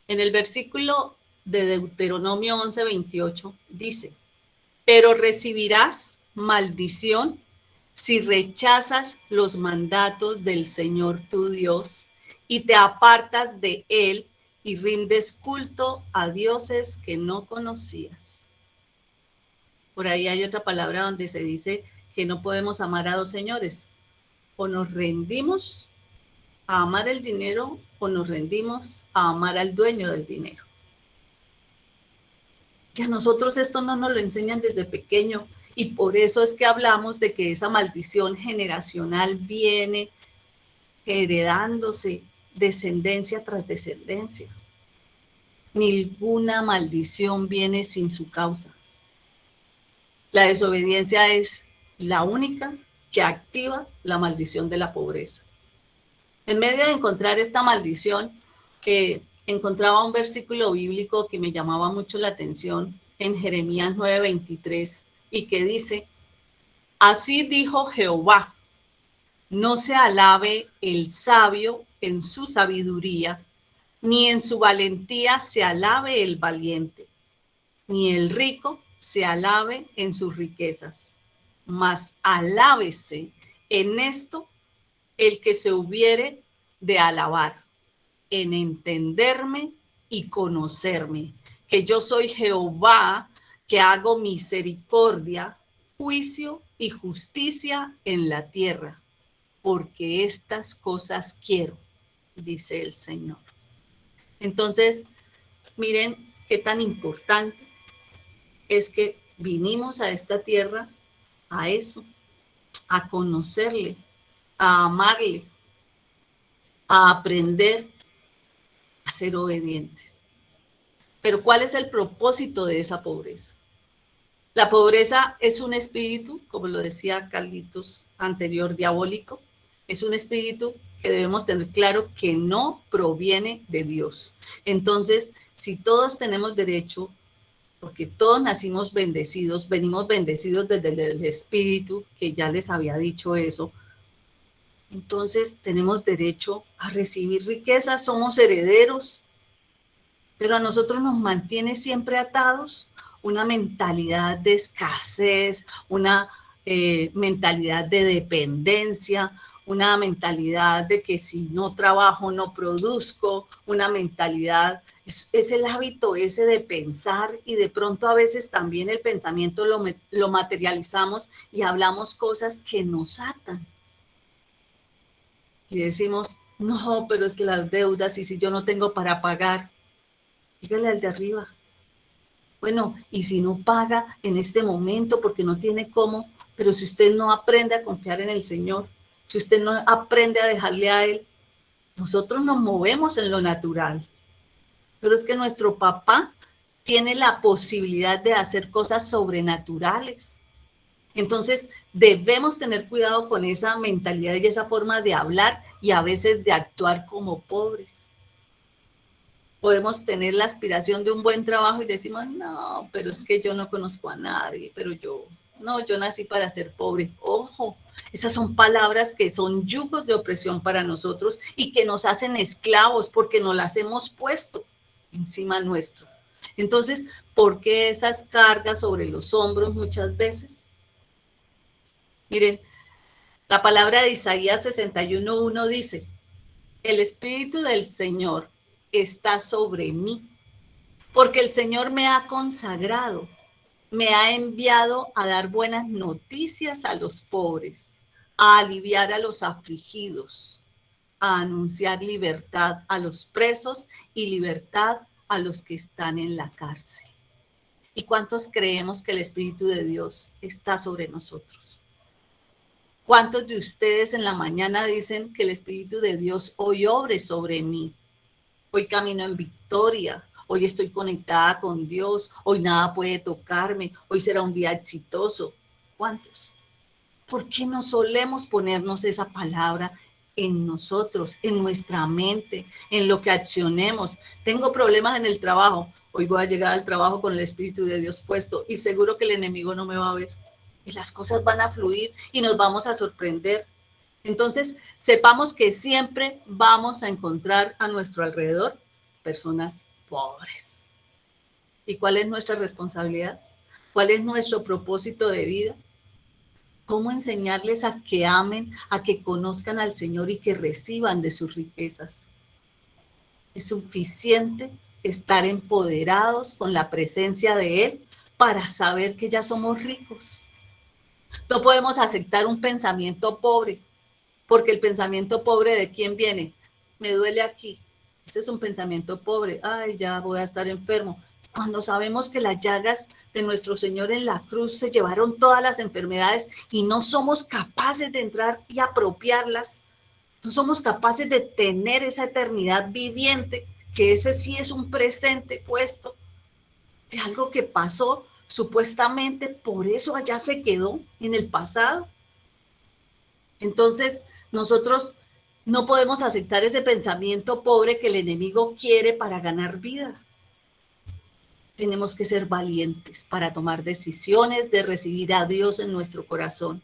En el versículo de Deuteronomio 11:28 dice: pero recibirás maldición si rechazas los mandatos del Señor tu Dios y te apartas de él y rindes culto a dioses que no conocías. Por ahí hay otra palabra donde se dice que no podemos amar a dos señores. O nos rendimos a amar el dinero o nos rendimos a amar al dueño del dinero. Que a nosotros esto no nos lo enseñan desde pequeño y por eso es que hablamos de que esa maldición generacional viene heredándose descendencia tras descendencia. Ninguna maldición viene sin su causa. La desobediencia es la única que activa la maldición de la pobreza. En medio de encontrar esta maldición, encontraba un versículo bíblico que me llamaba mucho la atención en Jeremías 9:23 y que dice: así dijo Jehová, no se alabe el sabio en su sabiduría, ni en su valentía se alabe el valiente, ni el rico se alabe en sus riquezas, mas alábese en esto el que se hubiere de alabar, en entenderme y conocerme, que yo soy Jehová, que hago misericordia, juicio y justicia en la tierra, porque estas cosas quiero, dice el Señor. Entonces, miren qué tan importante es que vinimos a esta tierra a eso, a conocerle, a amarle, a aprender a ser obedientes. Pero ¿cuál es el propósito de esa pobreza? La pobreza es un espíritu, como lo decía Carlitos anterior, diabólico. Es un espíritu que debemos tener claro que no proviene de Dios. Entonces, si todos tenemos derecho, porque todos nacimos bendecidos, venimos bendecidos desde el espíritu, que ya les había dicho eso, entonces tenemos derecho a recibir riquezas, somos herederos, pero a nosotros nos mantiene siempre atados una mentalidad de escasez, una mentalidad de dependencia, una mentalidad de que si no trabajo no produzco, una mentalidad, es el hábito ese de pensar y de pronto a veces también el pensamiento lo materializamos y hablamos cosas que nos atan. Y decimos, no, pero es que las deudas y si yo no tengo para pagar, dígale al de arriba. Bueno, y si no paga en este momento porque no tiene cómo, pero si usted no aprende a confiar en el Señor, si usted no aprende a dejarle a Él, nosotros nos movemos en lo natural. Pero es que nuestro papá tiene la posibilidad de hacer cosas sobrenaturales. Entonces, debemos tener cuidado con esa mentalidad y esa forma de hablar y a veces de actuar como pobres. Podemos tener la aspiración de un buen trabajo y decimos, no, pero es que yo no conozco a nadie, pero yo nací para ser pobre. Ojo, esas son palabras que son yugos de opresión para nosotros y que nos hacen esclavos porque nos las hemos puesto encima nuestro. Entonces, ¿por qué esas cargas sobre los hombros muchas veces? Miren, la palabra de Isaías 61:1 dice, el Espíritu del Señor está sobre mí, porque el Señor me ha consagrado me ha enviado a dar buenas noticias a los pobres, a aliviar a los afligidos, a anunciar libertad a los presos y libertad a los que están en la cárcel. ¿Y cuántos creemos que el Espíritu de Dios está sobre nosotros? ¿Cuántos de ustedes en la mañana dicen que el Espíritu de Dios hoy obre sobre mí? Hoy camino en victoria, hoy estoy conectada con Dios, hoy nada puede tocarme, hoy será un día exitoso. ¿Cuántos? ¿Por qué no solemos ponernos esa palabra en nosotros, en nuestra mente, en lo que accionemos? Tengo problemas en el trabajo, hoy voy a llegar al trabajo con el Espíritu de Dios puesto y seguro que el enemigo no me va a ver. Y las cosas van a fluir y nos vamos a sorprender. Entonces, sepamos que siempre vamos a encontrar a nuestro alrededor personas pobres. ¿Y cuál es nuestra responsabilidad? ¿Cuál es nuestro propósito de vida? ¿Cómo enseñarles a que amen, a que conozcan al Señor y que reciban de sus riquezas? Es suficiente estar empoderados con la presencia de Él para saber que ya somos ricos. No podemos aceptar un pensamiento pobre, porque el pensamiento pobre, ¿de quién viene? Me duele aquí. Este es un pensamiento pobre. Ay, ya voy a estar enfermo. Cuando sabemos que las llagas de nuestro Señor en la cruz se llevaron todas las enfermedades y no somos capaces de entrar y apropiarlas, no somos capaces de tener esa eternidad viviente, que ese sí es un presente puesto de algo que pasó supuestamente, por eso allá se quedó en el pasado. Entonces, nosotros no podemos aceptar ese pensamiento pobre que el enemigo quiere para ganar vida. Tenemos que ser valientes para tomar decisiones de recibir a Dios en nuestro corazón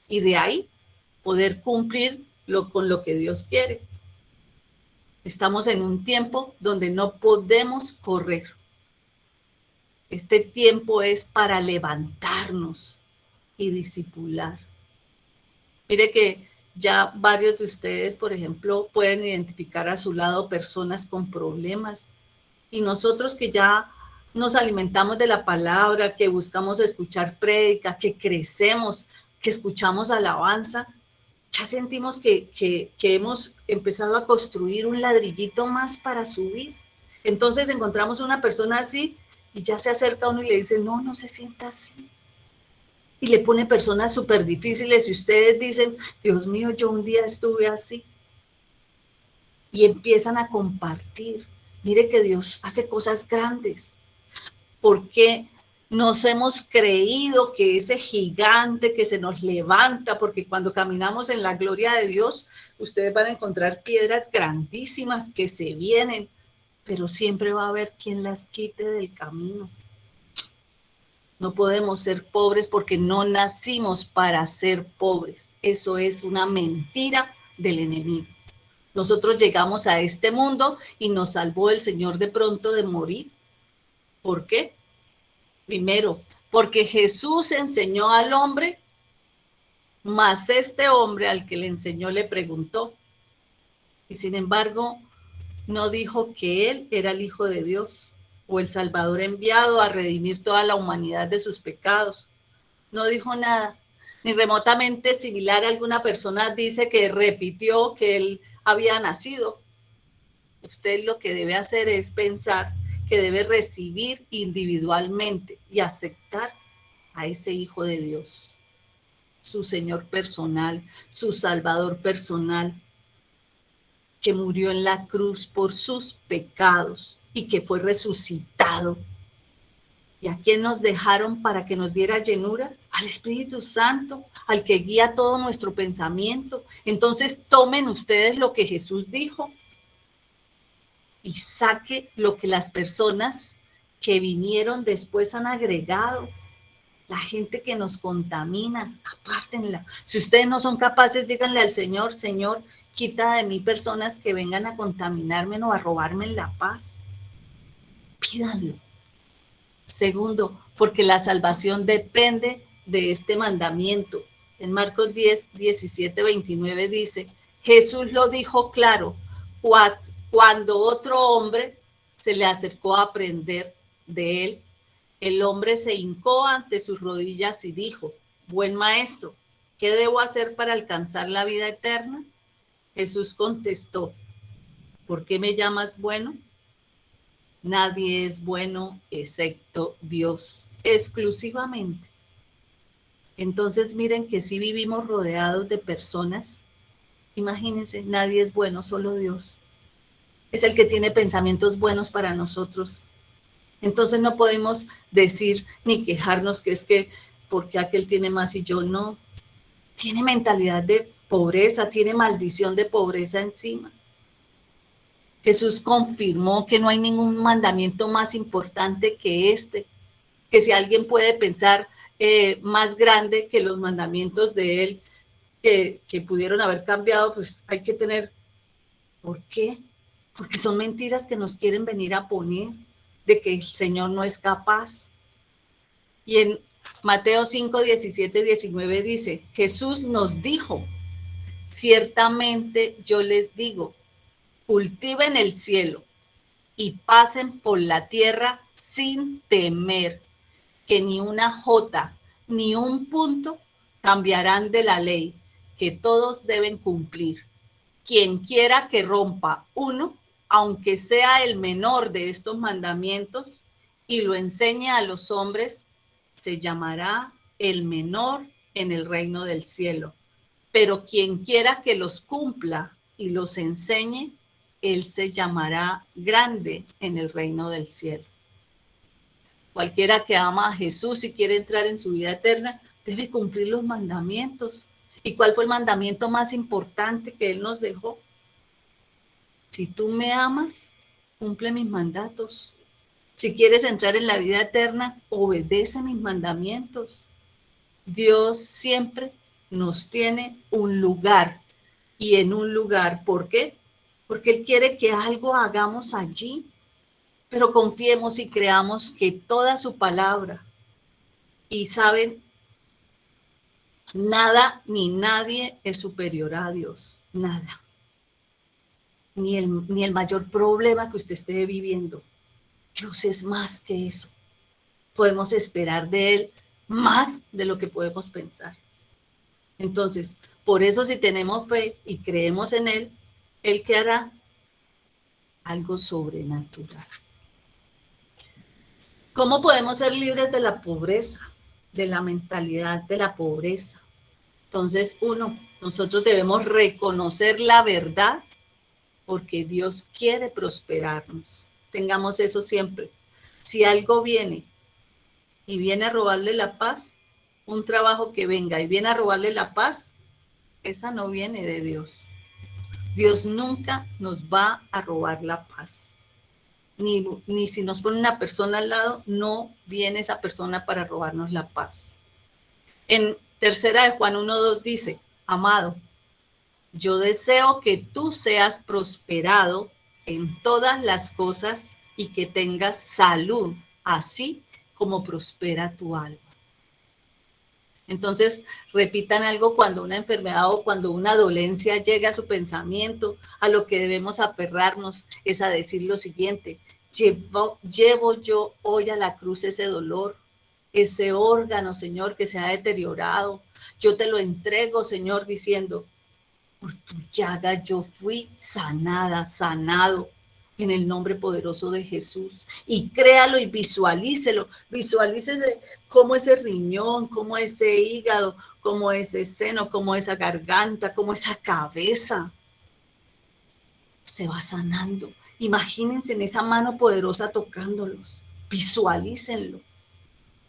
y de ahí poder cumplir con lo que Dios quiere. Estamos en un tiempo donde no podemos correr. Este tiempo es para levantarnos y discipular. Mire que ya varios de ustedes, por ejemplo, pueden identificar a su lado personas con problemas y nosotros que ya nos alimentamos de la palabra, que buscamos escuchar prédica, que crecemos, que escuchamos alabanza, ya sentimos que hemos empezado a construir un ladrillito más para subir. Entonces encontramos una persona así y ya se acerca a uno y le dice, no, no se sienta así. Y le pone personas súper difíciles y ustedes dicen, Dios mío, yo un día estuve así. Y empiezan a compartir. Mire que Dios hace cosas grandes. Porque nos hemos creído que ese gigante que se nos levanta, porque cuando caminamos en la gloria de Dios, ustedes van a encontrar piedras grandísimas que se vienen, pero siempre va a haber quien las quite del camino. No podemos ser pobres porque no nacimos para ser pobres. Eso es una mentira del enemigo. Nosotros llegamos a este mundo y nos salvó el Señor de pronto de morir. ¿Por qué? Primero, porque Jesús enseñó al hombre, mas este hombre al que le enseñó le preguntó. Y sin embargo, no dijo que él era el Hijo de Dios o el Salvador enviado a redimir toda la humanidad de sus pecados. No dijo nada, ni remotamente similar a alguna persona dice que repitió que él había nacido. Usted lo que debe hacer es pensar que debe recibir individualmente y aceptar a ese Hijo de Dios, su Señor personal, su Salvador personal, que murió en la cruz por sus pecados y que fue resucitado. ¿Y a quién nos dejaron para que nos diera llenura? Al Espíritu Santo, al que guía todo nuestro pensamiento. Entonces tomen ustedes lo que Jesús dijo y saque lo que las personas que vinieron después han agregado. La gente que nos contamina, apártenla. Si ustedes no son capaces, díganle al Señor, Señor, quita de mí personas que vengan a contaminarme o a robarme la paz. Pídanlo. Segundo, porque la salvación depende de este mandamiento. En Marcos 10, 17, 29 dice, Jesús lo dijo claro, cuando otro hombre se le acercó a aprender de él, El hombre se hincó ante sus rodillas y dijo: Buen maestro, ¿qué debo hacer para alcanzar la vida eterna? Jesús contestó: ¿Por qué me llamas bueno? Nadie es bueno excepto Dios, exclusivamente. Entonces miren que si vivimos rodeados de personas, imagínense, nadie es bueno, solo Dios. Es el que tiene pensamientos buenos para nosotros. Entonces no podemos decir ni quejarnos que es que porque aquel tiene más y yo no. Tiene mentalidad de pobreza, tiene maldición de pobreza encima. Jesús confirmó que no hay ningún mandamiento más importante que este, que si alguien puede pensar más grande que los mandamientos de él que pudieron haber cambiado, pues hay que tener. ¿Por qué? Porque son mentiras que nos quieren venir a poner de que el Señor no es capaz. Y en Mateo 5, 17, 19 dice, Jesús nos dijo, ciertamente yo les digo, cultiven el cielo y pasen por la tierra sin temer que ni una jota ni un punto cambiarán de la ley que todos deben cumplir. Quien quiera que rompa uno, aunque sea el menor de estos mandamientos, y lo enseñe a los hombres, se llamará el menor en el reino del cielo. Pero quien quiera que los cumpla y los enseñe, él se llamará grande en el reino del cielo. Cualquiera que ama a Jesús y quiere entrar en su vida eterna, debe cumplir los mandamientos. ¿Y cuál fue el mandamiento más importante que Él nos dejó? Si tú me amas, cumple mis mandatos. Si quieres entrar en la vida eterna, obedece mis mandamientos. Dios siempre nos tiene un lugar. Y en un lugar, ¿por qué? Porque Él quiere que algo hagamos allí. Pero confiemos y creamos que toda su palabra, y saben, nada ni nadie es superior a Dios, nada. Ni el mayor problema que usted esté viviendo. Dios es más que eso. Podemos esperar de Él más de lo que podemos pensar. Entonces, por eso si tenemos fe y creemos en Él, ¿Él qué hará? Algo sobrenatural. ¿Cómo podemos ser libres de la pobreza, de la mentalidad de la pobreza? Entonces, nosotros debemos reconocer la verdad porque Dios quiere prosperarnos. Tengamos eso siempre. Si algo viene y viene a robarle la paz, un trabajo que venga y viene a robarle la paz, esa no viene de Dios. Dios nunca nos va a robar la paz. Ni si nos pone una persona al lado, no viene esa persona para robarnos la paz. En tercera de Juan 1:2 dice, amado, yo deseo que tú seas prosperado en todas las cosas y que tengas salud, así como prospera tu alma. Entonces, repitan algo cuando una enfermedad o cuando una dolencia llega a su pensamiento, a lo que debemos aferrarnos es a decir lo siguiente, llevo yo hoy a la cruz ese dolor, ese órgano, Señor, que se ha deteriorado. Yo te lo entrego, Señor, diciendo, por tu llaga yo fui sanada, sanado en el nombre poderoso de Jesús. Y créalo y visualícelo. Visualícese cómo ese riñón, cómo ese hígado, cómo ese seno, cómo esa garganta, cómo esa cabeza se va sanando. Imagínense en esa mano poderosa tocándolos. Visualícenlo.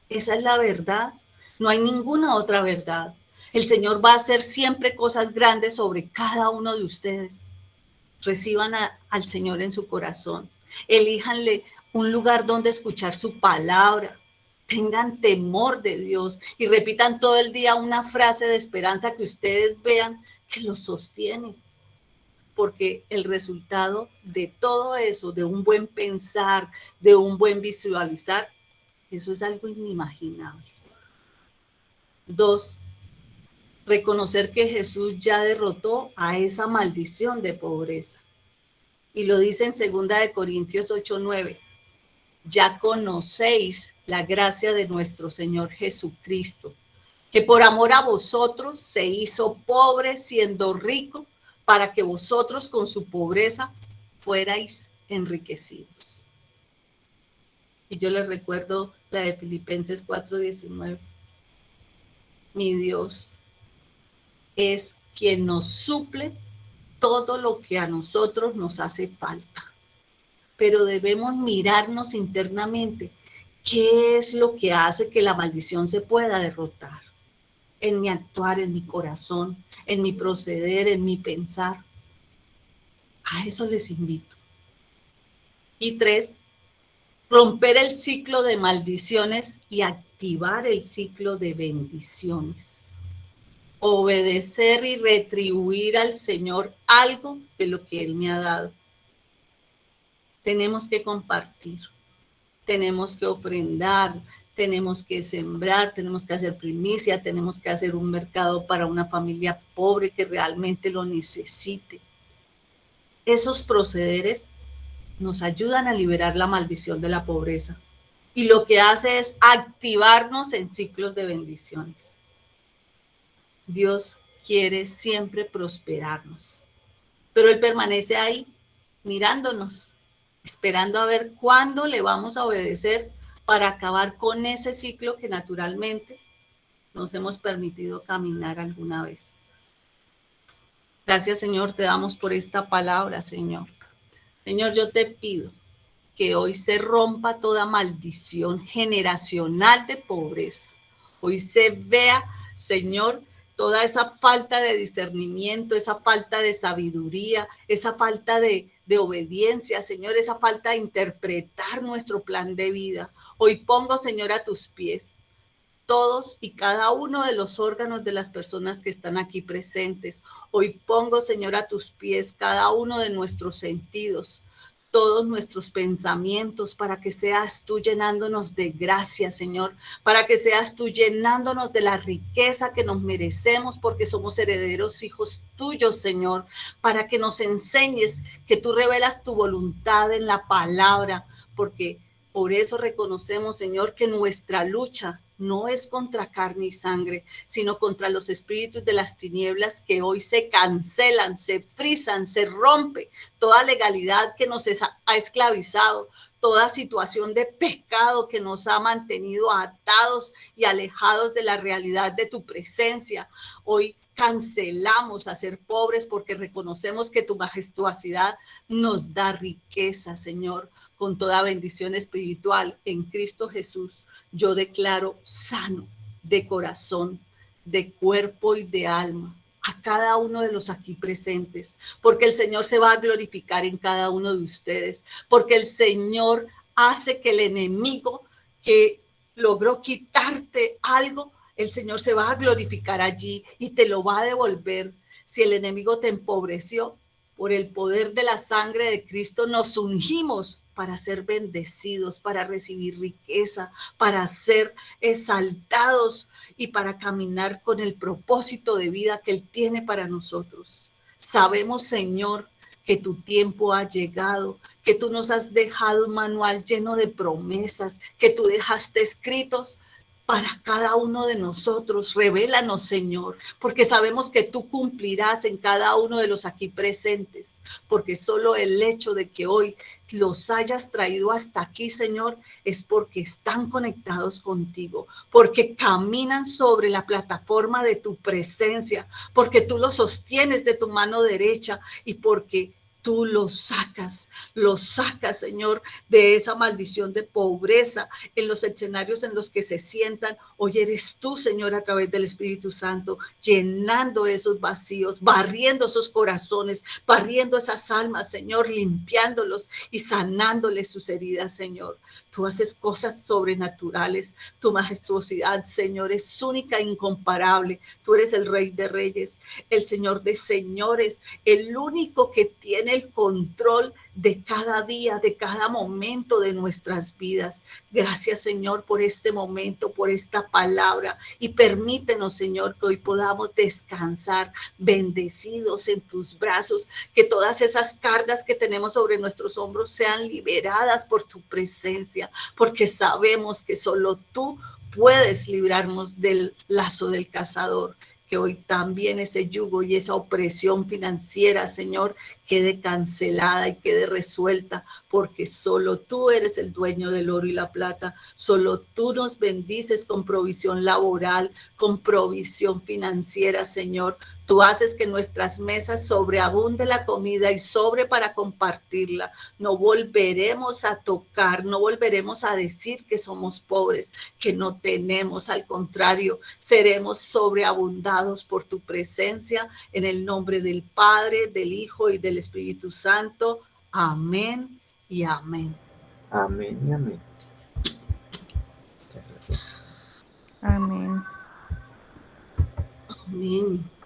Esa es la verdad. No hay ninguna otra verdad. El Señor va a hacer siempre cosas grandes sobre cada uno de ustedes. Reciban al Señor en su corazón. Elíjanle un lugar donde escuchar su palabra. Tengan temor de Dios y repitan todo el día una frase de esperanza que ustedes vean que los sostiene. Porque el resultado de todo eso, de un buen pensar, de un buen visualizar, eso es algo inimaginable. 2, reconocer que Jesús ya derrotó a esa maldición de pobreza. Y lo dice en 2 Corintios 8:9. ya conocéis la gracia de nuestro Señor Jesucristo, que por amor a vosotros se hizo pobre siendo rico, para que vosotros con su pobreza fuerais enriquecidos. Y yo les recuerdo la de Filipenses 4:19. Mi Dios es quien nos suple todo lo que a nosotros nos hace falta. Pero debemos mirarnos internamente. ¿Qué es lo que hace que la maldición se pueda derrotar? En mi actuar, en mi corazón, en mi proceder, en mi pensar. A eso les invito. Y 3, romper el ciclo de maldiciones y activar el ciclo de bendiciones. Obedecer y retribuir al Señor algo de lo que Él me ha dado. Tenemos que compartir, tenemos que ofrendar, tenemos que sembrar, tenemos que hacer primicia, tenemos que hacer un mercado para una familia pobre que realmente lo necesite. Esos procederes nos ayudan a liberar la maldición de la pobreza y lo que hace es activarnos en ciclos de bendiciones. Dios quiere siempre prosperarnos, pero Él permanece ahí mirándonos, esperando a ver cuándo le vamos a obedecer para acabar con ese ciclo que naturalmente nos hemos permitido caminar alguna vez. Gracias, Señor, te damos por esta palabra, Señor. Señor, yo te pido que hoy se rompa toda maldición generacional de pobreza. Hoy se vea, Señor, toda esa falta de discernimiento, esa falta de sabiduría, esa falta de obediencia, Señor, esa falta de interpretar nuestro plan de vida. Hoy pongo, Señor, a tus pies todos y cada uno de los órganos de las personas que están aquí presentes. Hoy pongo, Señor, a tus pies cada uno de nuestros sentidos, todos nuestros pensamientos, para que seas tú llenándonos de gracia, Señor, para que seas tú llenándonos de la riqueza que nos merecemos porque somos herederos, hijos tuyos, Señor, para que nos enseñes que tú revelas tu voluntad en la palabra, porque por eso reconocemos, Señor, que nuestra lucha no es contra carne y sangre, sino contra los espíritus de las tinieblas que hoy se cancelan, se frisan, se rompe toda legalidad que nos ha esclavizado, toda situación de pecado que nos ha mantenido atados y alejados de la realidad de tu presencia. Hoy cancelamos a ser pobres porque reconocemos que tu majestuosidad nos da riqueza, Señor, con toda bendición espiritual en Cristo Jesús. Yo declaro sano de corazón, de cuerpo y de alma a cada uno de los aquí presentes, porque el Señor se va a glorificar en cada uno de ustedes, porque el Señor hace que el enemigo que logró quitarte algo, el Señor se va a glorificar allí y te lo va a devolver. Si el enemigo te empobreció, por el poder de la sangre de Cristo nos ungimos para ser bendecidos, para recibir riqueza, para ser exaltados y para caminar con el propósito de vida que Él tiene para nosotros. Sabemos, Señor, que tu tiempo ha llegado, que tú nos has dejado un manual lleno de promesas, que tú dejaste escritos para cada uno de nosotros. Revélanos, Señor, porque sabemos que tú cumplirás en cada uno de los aquí presentes, porque solo el hecho de que hoy los hayas traído hasta aquí, Señor, es porque están conectados contigo, porque caminan sobre la plataforma de tu presencia, porque tú los sostienes de tu mano derecha y porque tú los sacas, Señor, de esa maldición de pobreza en los escenarios en los que se sientan. Hoy eres tú, Señor, a través del Espíritu Santo, llenando esos vacíos, barriendo esos corazones, barriendo esas almas, Señor, limpiándolos y sanándoles sus heridas, Señor. Tú haces cosas sobrenaturales. Tu majestuosidad, Señor, es única e incomparable. Tú eres el Rey de Reyes, el Señor de Señores, el único que tiene el control de cada día, de cada momento de nuestras vidas. Gracias, Señor, por este momento, por esta palabra, y permítenos, Señor, que hoy podamos descansar bendecidos en tus brazos, que todas esas cargas que tenemos sobre nuestros hombros sean liberadas por tu presencia, porque sabemos que solo tú puedes librarnos del lazo del cazador. Que hoy también ese yugo y esa opresión financiera, Señor, quede cancelada y quede resuelta, porque solo tú eres el dueño del oro y la plata. Solo tú nos bendices con provisión laboral, con provisión financiera, Señor. Tú haces que nuestras mesas sobreabunde la comida y sobre para compartirla. No volveremos a tocar, no volveremos a decir que somos pobres, que no tenemos. Al contrario, seremos sobreabundados por tu presencia, en el nombre del Padre, del Hijo y del Espíritu Santo. Amén y amén. Amén y amén. Muchas gracias. Amén. Amén.